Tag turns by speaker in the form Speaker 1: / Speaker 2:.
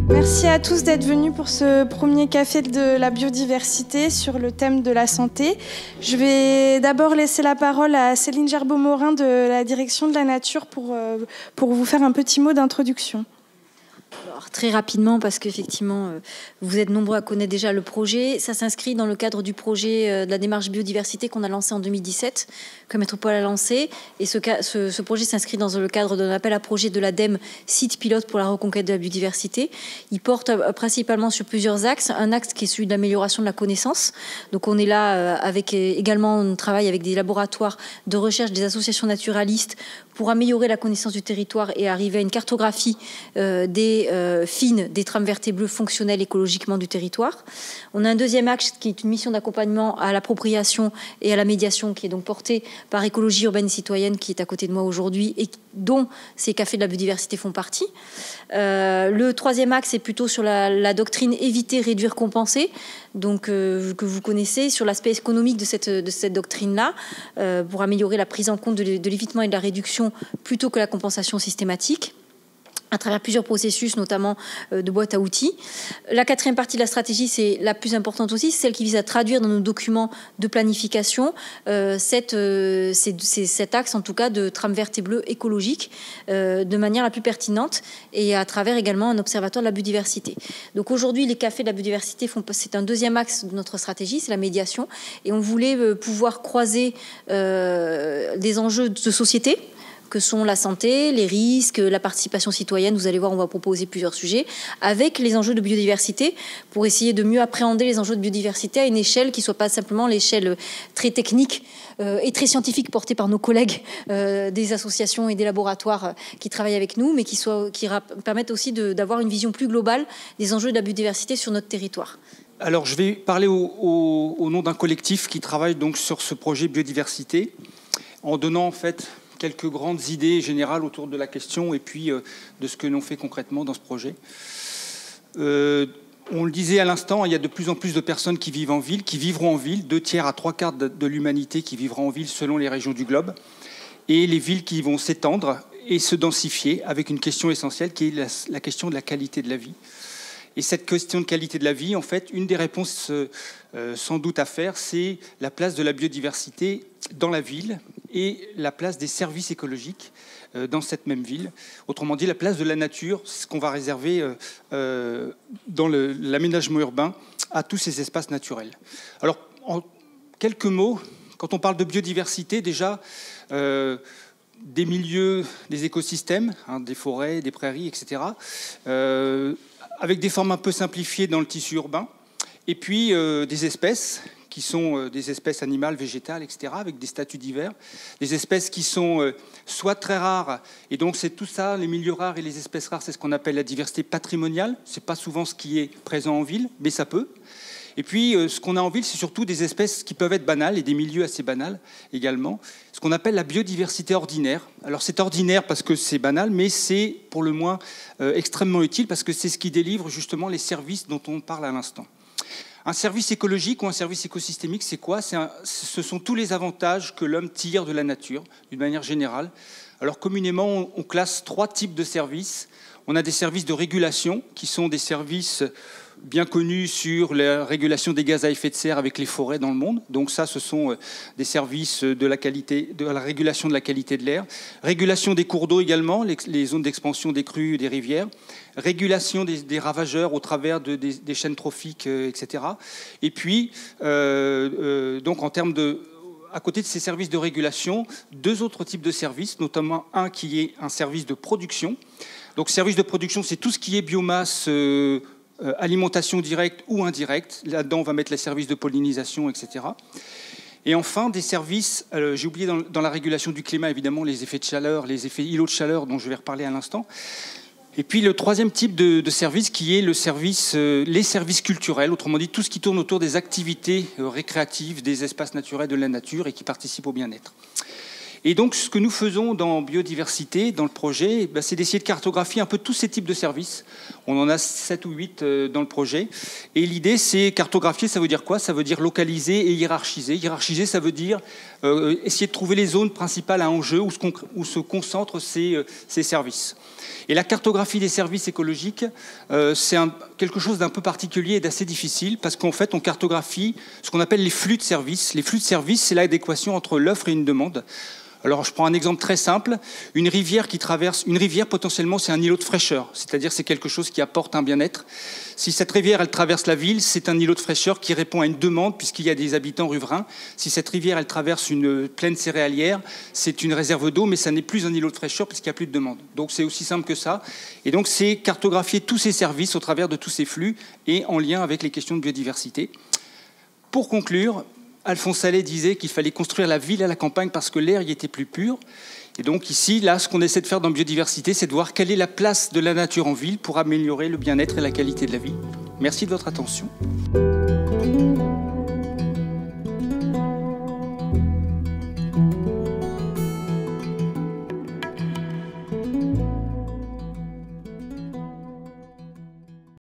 Speaker 1: Merci à tous d'être venus pour ce premier café de la biodiversité sur le thème de la santé. Je vais d'abord laisser la parole à Céline Gerbeau-Morin de la Direction de la Nature pour vous faire un petit mot d'introduction.
Speaker 2: Alors, très rapidement, parce qu'effectivement, vous êtes nombreux à connaître déjà le projet. Ça s'inscrit dans le cadre du projet de la démarche biodiversité qu'on a lancé en 2017, que Métropole a lancé. Et ce projet s'inscrit dans le cadre d'un appel à projet de l'ADEME, site pilote pour la reconquête de la biodiversité. Il porte principalement sur plusieurs axes. Un axe qui est celui de l'amélioration de la connaissance. Donc on est là avec également, on travaille avec des laboratoires de recherche, des associations naturalistes pour améliorer la connaissance du territoire et arriver à une cartographie fine des trames vertes et bleues fonctionnelles écologiquement du territoire. On a un deuxième axe qui est une mission d'accompagnement à l'appropriation et à la médiation qui est donc portée par Écologie urbaine et citoyenne qui est à côté de moi aujourd'hui et dont ces cafés de la biodiversité font partie. Le troisième axe est plutôt sur la doctrine éviter, réduire, compenser, donc que vous connaissez, sur l'aspect économique de cette doctrine-là, pour améliorer la prise en compte de l'évitement et de la réduction plutôt que la compensation systématique, à travers plusieurs processus, notamment de boîte à outils. La quatrième partie de la stratégie, c'est la plus importante aussi, c'est celle qui vise à traduire dans nos documents de planification cet axe, en tout cas, de trame verte et bleue écologique, de manière la plus pertinente, et à travers également un observatoire de la biodiversité. Donc aujourd'hui, les cafés de la biodiversité, c'est un deuxième axe de notre stratégie, c'est la médiation, et on voulait pouvoir croiser des enjeux de société, que sont la santé, les risques, la participation citoyenne. Vous allez voir, on va proposer plusieurs sujets avec les enjeux de biodiversité pour essayer de mieux appréhender les enjeux de biodiversité à une échelle qui ne soit pas simplement l'échelle très technique et très scientifique portée par nos collègues des associations et des laboratoires qui travaillent avec nous, mais qui permettent aussi d'avoir une vision plus globale des enjeux de la biodiversité sur notre territoire.
Speaker 3: Alors, je vais parler au nom d'un collectif qui travaille donc sur ce projet biodiversité, en donnant en fait quelques grandes idées générales autour de la question et puis de ce que l'on fait concrètement dans ce projet. On le disait à l'instant, il y a de plus en plus de personnes qui vivent en ville, qui vivront en ville, 2 tiers à 3 quarts de l'humanité qui vivra en ville selon les régions du globe, et les villes qui vont s'étendre et se densifier avec une question essentielle qui est la question de la qualité de la vie. Et cette question de qualité de la vie, en fait, une des réponses sans doute à faire, c'est la place de la biodiversité dans la ville et la place des services écologiques dans cette même ville. Autrement dit, la place de la nature, c'est ce qu'on va réserver dans l'aménagement urbain à tous ces espaces naturels. Alors, en quelques mots, quand on parle de biodiversité, déjà, des milieux, des écosystèmes, des forêts, des prairies, etc., avec des formes un peu simplifiées dans le tissu urbain, et puis des espèces qui sont des espèces animales, végétales, etc., avec des statuts divers, des espèces qui sont soit très rares, et donc c'est tout ça, les milieux rares et les espèces rares, c'est ce qu'on appelle la diversité patrimoniale. C'est pas souvent ce qui est présent en ville, mais ça peut. Et puis, ce qu'on a en ville, c'est surtout des espèces qui peuvent être banales et des milieux assez banals également. Ce qu'on appelle la biodiversité ordinaire. Alors, c'est ordinaire parce que c'est banal, mais c'est pour le moins extrêmement utile parce que c'est ce qui délivre justement les services dont on parle à l'instant. Un service écologique ou un service écosystémique, c'est quoi ? Ce sont tous les avantages que l'homme tire de la nature, d'une manière générale. Alors, communément, on classe 3 types de services. On a des services de régulation, qui sont des services bien connus sur la régulation des gaz à effet de serre avec les forêts dans le monde. Donc ça, ce sont des services de la régulation de la qualité de l'air. Régulation des cours d'eau également, les zones d'expansion des crues et des rivières. Régulation des ravageurs au travers des chaînes trophiques, etc. Et puis, donc en termes de... À côté de ces services de régulation, 2 autres types de services, notamment un qui est un service de production. Donc, service de production, c'est tout ce qui est biomasse, alimentation directe ou indirecte. Là-dedans, on va mettre les services de pollinisation, etc. Et enfin, des services, j'ai oublié dans la régulation du climat, évidemment, les effets de chaleur, les effets îlots de chaleur, dont je vais reparler à l'instant. Et puis, le troisième type de service, qui est les services culturels, autrement dit, tout ce qui tourne autour des activités récréatives, des espaces naturels de la nature et qui participent au bien-être. Et donc, ce que nous faisons dans biodiversité, dans le projet, c'est d'essayer de cartographier un peu tous ces types de services. On en a 7 ou 8 dans le projet. Et l'idée, c'est cartographier, ça veut dire quoi? Ça veut dire localiser et hiérarchiser. Hiérarchiser, ça veut dire essayer de trouver les zones principales à enjeu où se concentrent ces services. Et la cartographie des services écologiques, c'est quelque chose d'un peu particulier et d'assez difficile parce qu'en fait, on cartographie ce qu'on appelle les flux de services. Les flux de services, c'est l'adéquation entre l'offre et une demande. Alors, je prends un exemple très simple. Une rivière, potentiellement, c'est un îlot de fraîcheur. C'est-à-dire, c'est quelque chose qui apporte un bien-être. Si cette rivière, elle traverse la ville, c'est un îlot de fraîcheur qui répond à une demande, puisqu'il y a des habitants riverains. Si cette rivière, elle traverse une plaine céréalière, c'est une réserve d'eau, mais ça n'est plus un îlot de fraîcheur, puisqu'il n'y a plus de demande. Donc, c'est aussi simple que ça. Et donc, c'est cartographier tous ces services au travers de tous ces flux et en lien avec les questions de biodiversité. Pour conclure, Alphonse Allais disait qu'il fallait construire la ville à la campagne parce que l'air y était plus pur. Et donc ici, là, ce qu'on essaie de faire dans biodiversité, c'est de voir quelle est la place de la nature en ville pour améliorer le bien-être et la qualité de la vie. Merci de votre attention.